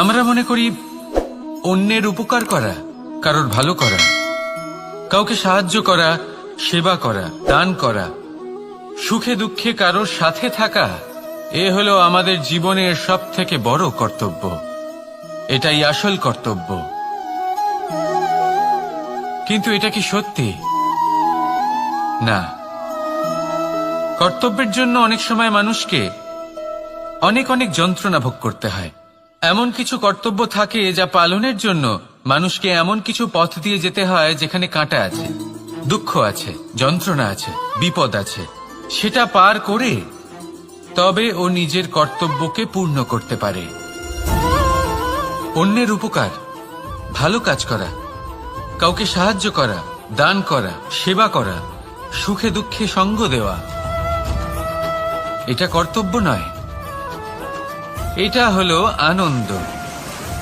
আমরা মনে করি অন্যের উপকার করা, কারোর ভালো করা, কাউকে সাহায্য করা, সেবা করা, দান করা, সুখে দুঃখে কারোর সাথে থাকা, এ হলো আমাদের জীবনের সবথেকে বড় কর্তব্য। এটাই আসল কর্তব্য। কিন্তু এটা কি সত্যি? না। কর্তব্যের জন্য অনেক সময় মানুষকে অনেক অনেক যন্ত্রণা ভোগ করতে হয়। এমন কিছু কর্তব্য থাকে যা পালনের জন্য মানুষকে এমন কিছু পথ দিয়ে যেতে হয় যেখানে কাঁটা আছে, দুঃখ আছে, যন্ত্রণা আছে, বিপদ আছে। সেটা পার করে তবে ও নিজের কর্তব্যকে পূর্ণ করতে পারে। অন্যের উপকার, ভালো কাজ করা, কাউকে সাহায্য করা, দান করা, সেবা করা, সুখে দুঃখে সঙ্গ দেওয়া, এটা কর্তব্য নয়, এটা হলো আনন্দ।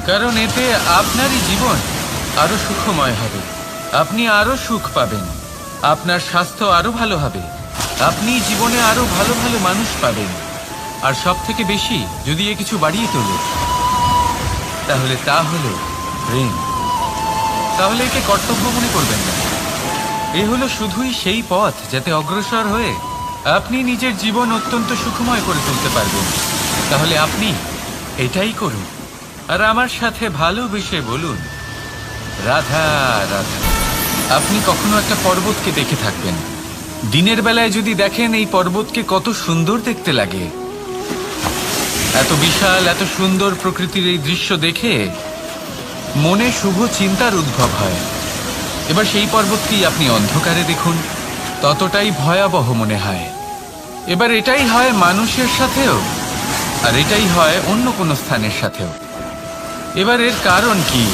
কারণ এতে আপনারই জীবন আরো সুখময় হবে, আপনি আরো সুখ পাবেন, আপনার স্বাস্থ্য আরো ভালো হবে, আপনি জীবনে আরো ভালো ভালো মানুষ পাবেন। আর সব থেকে বেশি যদি এ কিছু বাড়িয়ে তোলে তাহলে তা হলো প্রেম। তাহলে একে কর্তব্য মনে করবেন না। এ হলো শুধুই সেই পথ যাতে অগ্রসর হয়ে আপনি নিজের জীবন অত্যন্ত সুখময় করে তুলতে পারবেন। তাহলে আপনি এটাই করুন আর আমার সাথে ভালোবেসে বলুন, রাধা রাধা। আপনি কখনো একটা পর্বতকে দেখে থাকবেন। দিনের বেলায় যদি দেখেন এই পর্বতকে কত সুন্দর দেখতে লাগে, এত বিশাল এত সুন্দর প্রকৃতির এই দৃশ্য দেখে মনে শুভ চিন্তার উদ্ভব হয়। এবার সেই পর্বতকেই আপনি অন্ধকারে দেখুন, ততটাই ভয়াবহ মনে হয়। এবার এটাই হয় মানুষের সাথেও, আর এটাই হয় অন্য কোনো স্থানের সাথেও। এবার এর কারণ কি?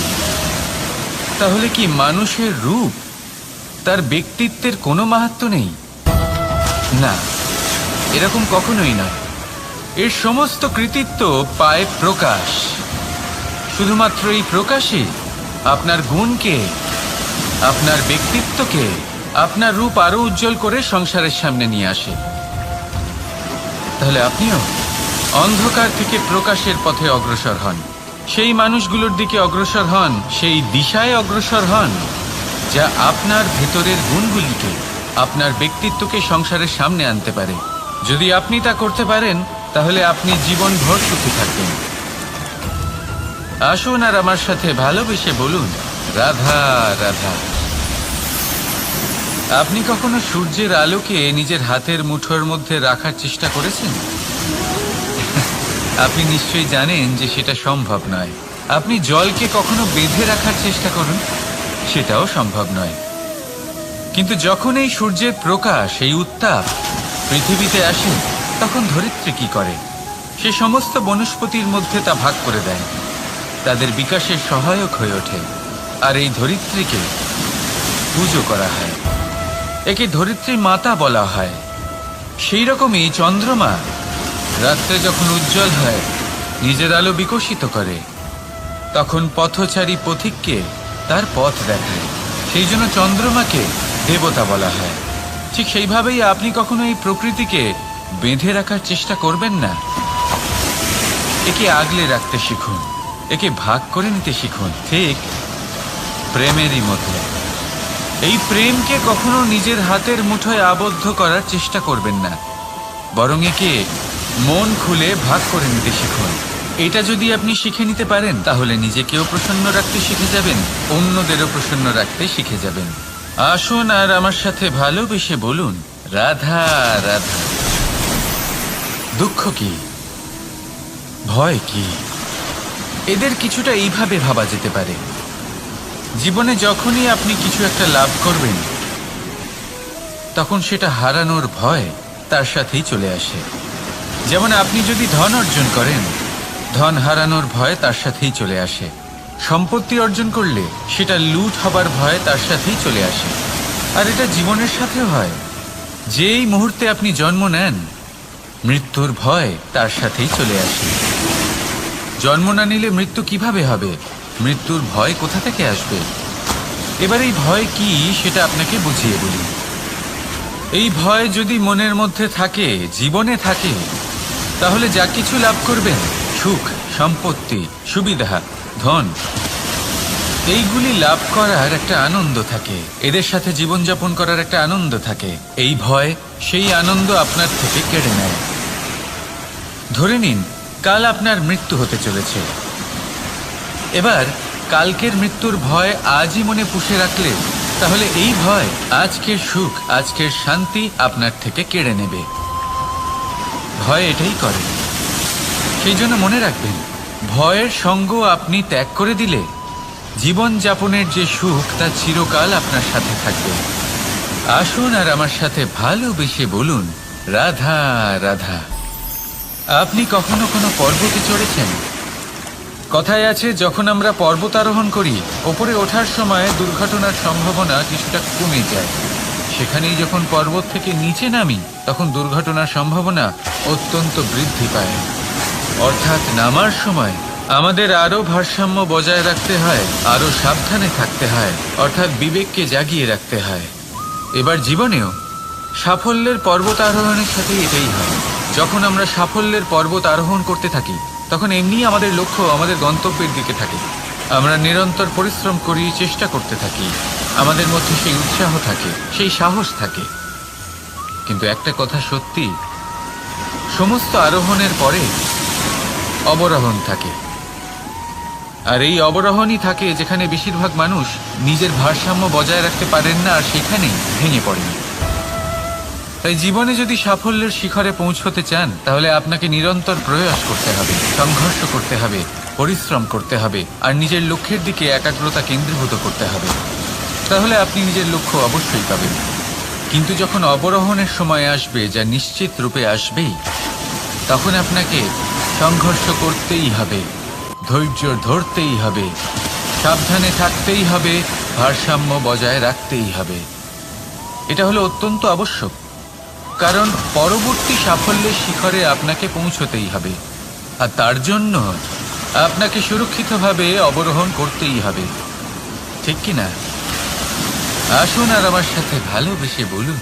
তাহলে কি মানুষের রূপ, তার ব্যক্তিত্বের কোনো মাহাত্ম্য নেই? না, এরকম কখনোই নয়। এর সমস্ত কৃতিত্ব পায় প্রকাশ। শুধুমাত্র এই প্রকাশই আপনার গুণকে, আপনার ব্যক্তিত্বকে, আপনার রূপ আরো উজ্জ্বল করে সংসারের সামনে নিয়ে আসে। তাহলে আপনিও অন্ধকার থেকে প্রকাশের পথে অগ্রসর হন, সেই মানুষগুলোর দিকে অগ্রসর হন, সেই দিশায় অগ্রসর হন যা আপনার ভেতরের গুণগুলিকে, আপনার ব্যক্তিত্বকে সংসারের সামনে আনতে পারে। যদি আপনি তা করতে পারেন তাহলে আপনি জীবনভর সুখী থাকবেন। আসুন আর আমার সাথে ভালোবেসে বলুন, রাধা রাধা। আপনি কখনো সূর্যের আলোকে নিজের হাতের মুঠোর মধ্যে রাখার চেষ্টা করেছেন? আপনি নিশ্চয়ই জানেন যে সেটা সম্ভব নয়। আপনি জলকে কখনো বেঁধে রাখার চেষ্টা করুন, সেটাও সম্ভব নয়। কিন্তু যখন এই সূর্যের প্রকাশ, এই উত্তাপ পৃথিবীতে আসে, তখন ধরিত্রী কি করে? সে সমস্ত বনস্পতির মধ্যে তা ভাগ করে দেয়, তাদের বিকাশের সহায়ক হয়ে ওঠে। আর এই ধরিত্রীকে পুজো করা হয়, একে ধরিত্রী মাতা বলা হয়। সেই রকমই চন্দ্রমা রাত্রে যখন উজ্জ্বল হয়, নিজের আলো বিকশিত করে, তখন পথচারী পথিককে তার পথ দেখায়। সেই জন্য চন্দ্রমাকে দেবতা বলা হয়। ঠিক সেইভাবেই আপনি কখনো এই প্রকৃতিকে বেঁধে রাখার চেষ্টা করবেন না। একে আগলে রাখতে শিখুন, একে ভাগ করে নিতে শিখুন, ঠিক প্রেমেরই মতো। এই প্রেমকে কখনো নিজের হাতের মুঠোয় আবদ্ধ করার চেষ্টা করবেন না, বরং একে মন খুলে ভাগ করে নিতে শিখুন। এটা যদি আপনি শিখে নিতে পারেন তাহলে নিজেকেও প্রসন্ন রাখতে শিখে যাবেন, অন্যদেরও প্রসন্ন রাখতে শিখে যাবেন। আসুন আর আমার সাথে ভালোবেসে বলুন, রাধা রাধা। দুঃখ কি, ভয় কি, এদের কিছুটা এইভাবে ভাবা যেতে পারে। জীবনে যখনই আপনি কিছু একটা লাভ করবেন, তখন সেটা হারানোর ভয় তার সাথেই চলে আসে। যেমন আপনি যদি ধন অর্জন করেন, ধন হারানোর ভয় তার সাথেই চলে আসে। সম্পত্তি অর্জন করলে সেটা লুট হবার ভয় তার সাথেই চলে আসে। আর এটা জীবনের সাথেও হয়। যেই মুহূর্তে আপনি জন্ম নেন, মৃত্যুর ভয় তার সাথেই চলে আসে। জন্ম না নিলে মৃত্যু কিভাবে হবে? মৃত্যুর ভয় কোথা থেকে আসবে? এবার এই ভয় কি সেটা আপনাকে বুঝিয়ে বলি। এই ভয় যদি মনের মধ্যে থাকে, জীবনে থাকে, তাহলে যা কিছু লাভ করবেন সুখ, সম্পত্তি, সুবিধা, ধন, এইগুলি লাভ করার একটা আনন্দ থাকে, এদের সাথে জীবনযাপন করার একটা আনন্দ থাকে। এই ভয় সেই আনন্দ আপনার থেকে কেড়ে নেয়। ধরে নিন কাল আপনার মৃত্যু হতে চলেছে। এবার কালকের মৃত্যুর ভয় আজই মনে পুষে রাখলে তাহলে এই ভয় আজকের সুখ, আজকের শান্তি আপনার থেকে কেড়ে নেবে। ভয় এটাই করে। সেই জন্য মনে রাখবেন, ভয়ের সঙ্গ আপনি ত্যাগ করে দিলে জীবনযাপনের যে সুখ তা চিরকাল আপনার সাথে থাকবে। আসুন আর আমার সাথে ভালোবেসে বলুন, রাধা রাধা। আপনি কখনো কোনো পর্বতে চড়েছেন? কথায় আছে, যখন আমরা পর্বত আরোহণ করি, ওপরে ওঠার সময় দুর্ঘটনার সম্ভাবনা কিছুটা কমে যায়। সেখানেই যখন পর্বত থেকে নিচে নামি, তখন দুর্ঘটনার সম্ভাবনা অত্যন্ত বৃদ্ধি পায়। অর্থাৎ নামার সময় আমাদের আরও ভারসাম্য বজায় রাখতে হয়, আরও সাবধানে থাকতে হয়, অর্থাৎ বিবেককে জাগিয়ে রাখতে হয়। এবার জীবনেও সাফল্যের পর্বত আরোহণের সাথে এটাই হয়। যখন আমরা সাফল্যের পর্বত আরোহণ করতে থাকি, তখন এমনিই আমাদের লক্ষ্য আমাদের গন্তব্যের দিকে থাকে। আমরা নিরন্তর পরিশ্রম করি, চেষ্টা করতে থাকি, আমাদের মধ্যে সেই উৎসাহ থাকে, সেই সাহস থাকে। কিন্তু একটা কথা সত্যি, সমস্ত আরোহণের পরে অবরোহণ থাকে। আর এই অবরোহণই থাকে যেখানে বেশিরভাগ মানুষ নিজের ভারসাম্য বজায় রাখতে পারেন না, আর সেখানেই ভেঙে পড়েন। তাই জীবনে যদি সাফল্যের শিখরে পৌঁছতে চান, তাহলে আপনাকে নিরন্তর প্রয়াস করতে হবে, সংঘর্ষ করতে হবে, পরিশ্রম করতে হবে, আর নিজের লক্ষ্যের দিকে একাগ্রতা কেন্দ্রীভূত করতে হবে। তাহলে আপনি নিজের লক্ষ্য অবশ্যই পাবেন। কিন্তু যখন অবরোহণের সময় আসবে, যা নিশ্চিত রূপে আসবেই, তখন আপনাকে সংঘর্ষ করতেই হবে, ধৈর্য ধরতেই হবে, সাবধানে থাকতেই হবে, ভারসাম্য বজায় রাখতেই হবে। এটা হলো অত্যন্ত আবশ্যক, কারণ পরবর্তী সাফল্যের শিখরে আপনাকে পৌঁছতেই হবে, আর তার জন্য আপনাকে সুরক্ষিতভাবে অবরোহণ করতেই হবে। ঠিক কি না? আসুন আর আমার সাথে ভালোবেসে বলুন,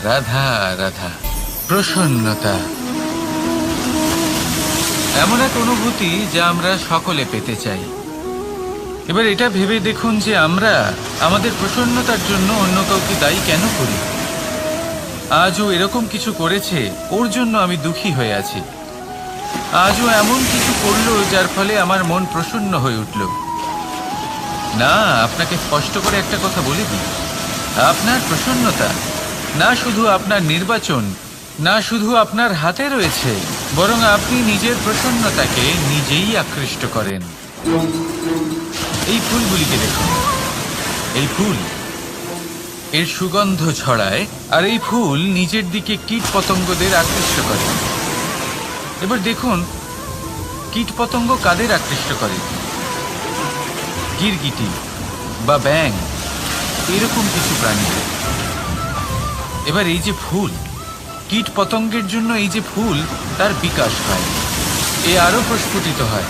রাধা রাধা। প্রসন্নতা এমন এক অনুভূতি যা আমরা সকলে পেতে চাই। এবার এটা ভেবে দেখুন যে আমরা আমাদের প্রসন্নতার জন্য অন্য কাউকে দায়ী কেন করি। আজও এরকম কিছু করেছে, ওর জন্য আমি দুঃখী হয়ে আছি। আজও এমন কিছু করলো যার ফলে আমার মন প্রসন্ন হয়ে উঠল। না, আপনাকে স্পষ্ট করে একটা কথা বলে দিই, আপনার প্রসন্নতা না শুধু আপনার নির্বাচন, না শুধু আপনার হাতে রয়েছে, বরং আপনি নিজের প্রসন্নতাকে নিজেই আকৃষ্ট করেন। এই ফুলগুলিকে দেখুন, এই ফুল এর সুগন্ধ ছড়ায়, আর এই ফুল নিজের দিকে কীট পতঙ্গদের আকৃষ্ট করে। এবার দেখুন, কীট পতঙ্গ কাদের আকৃষ্ট করে? গিরগিটি বা ব্যাঙ, এরকম কিছু প্রাণী। এবার এই যে ফুল, কীট পতঙ্গের জন্য এই যে ফুল, তার বিকাশ হয়, এ আরো প্রস্ফুটিত হয়,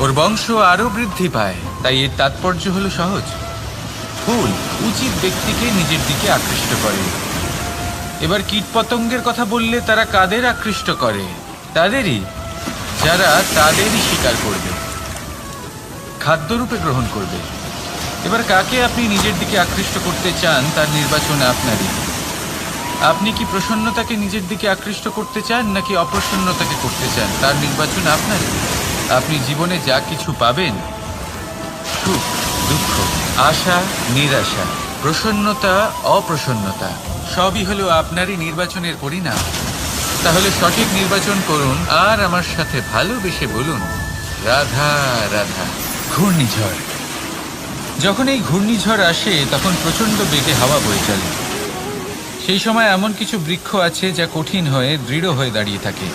ওর বংশ আরো বৃদ্ধি পায়। তাই এর তাৎপর্য হলো সহজ, ফুল উচিত ব্যক্তিকে নিজের দিকে আকৃষ্ট করে। এবার কীট পতঙ্গের কথা বললে তারা কাদের আকৃষ্ট করে? তাদেরই যারা তাদেরই শিকার করবে, খাদ্যরূপে গ্রহণ করবে। এবার কাকে আপনি নিজের দিকে আকৃষ্ট করতে চান তার নির্বাচন আপনারই। আপনি কি প্রসন্নতাকে নিজের দিকে আকৃষ্ট করতে চান নাকি অপ্রসন্নতাকে করতে চান, তার নির্বাচন আপনারই। আপনি জীবনে যা কিছু পাবেন, সুখ, দুঃখ, আশা, নিরাশা, প্রসন্নতা, অপ্রসন্নতা, সবই হলো আপনারই নির্বাচনের পরিণাম। তাহলে সঠিক নির্বাচন করুন আর আমার সাথে ভালোবেসে বলুন, রাধা রাধা। ঘূর্ণিঝড়, যখন এই ঘূর্ণিঝড় আসে তখন প্রচণ্ড বেগে হাওয়া বয়ে চলে। সেই সময় এমন কিছু বৃক্ষ আছে যা কঠিন হয়ে দৃঢ় হয়ে দাঁড়িয়ে থাকে।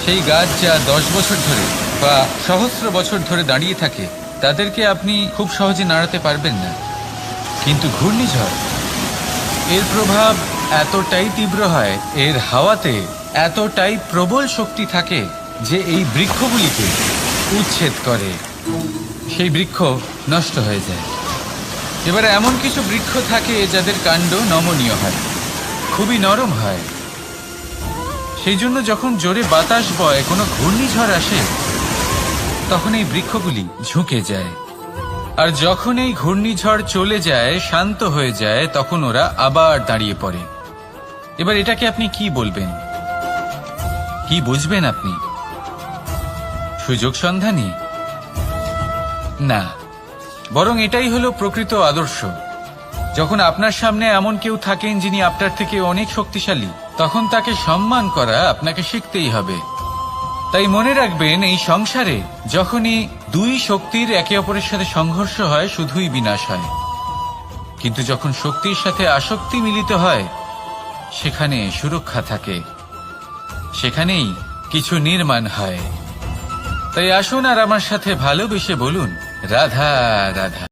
সেই গাছ যা 10 বছর ধরে বা সহস্র বছর ধরে দাঁড়িয়ে থাকে, তাদেরকে আপনি খুব সহজে নাড়াতে পারবেন না। কিন্তু ঘূর্ণিঝড়, এর প্রভাব এতটাই তীব্র হয়, এর হাওয়াতে এতটাই প্রবল শক্তি থাকে যে এই বৃক্ষগুলিকে উচ্ছেদ করে, সেই বৃক্ষ নষ্ট হয়ে যায়। এবার এমন কিছু বৃক্ষ থাকে যাদের কাণ্ড নমনীয় হয়, খুবই নরম হয়। সেই জন্য যখন জোরে বাতাস বয়, কোনো ঘূর্ণিঝড় আসে, তখন এই বৃক্ষগুলি ঝুঁকে যায়। আর যখন এই ঘূর্ণিঝড় চলে যায়, শান্ত হয়ে যায়, তখন ওরা আবার দাঁড়িয়ে পড়ে। এবার এটাকে আপনি কি বলবেন? কি বুঝবেন আপনি? সুযোগ সন্ধানী? না, বরং এটাই হলো প্রকৃত আদর্শ। যখন আপনার সামনে এমন কেউ থাকেন যিনি আপনার থেকে অনেক শক্তিশালী, তখন তাকে সম্মান করা আপনাকে শিখতেই হবে। তাই মনে রাখবেন, এই সংসারে যখনই দুই শক্তির একে অপরের সাথে সংঘর্ষ হয়, শুধুই বিনাশ হয়। কিন্তু যখন শক্তির সাথে আসক্তি মিলিত হয়, সেখানে সুরক্ষা থাকে, সেখানেই কিছু নির্মাণ হয়। তাই আসুন আর আমার সাথে ভালোবেসে বলুন, রাধা রাধা।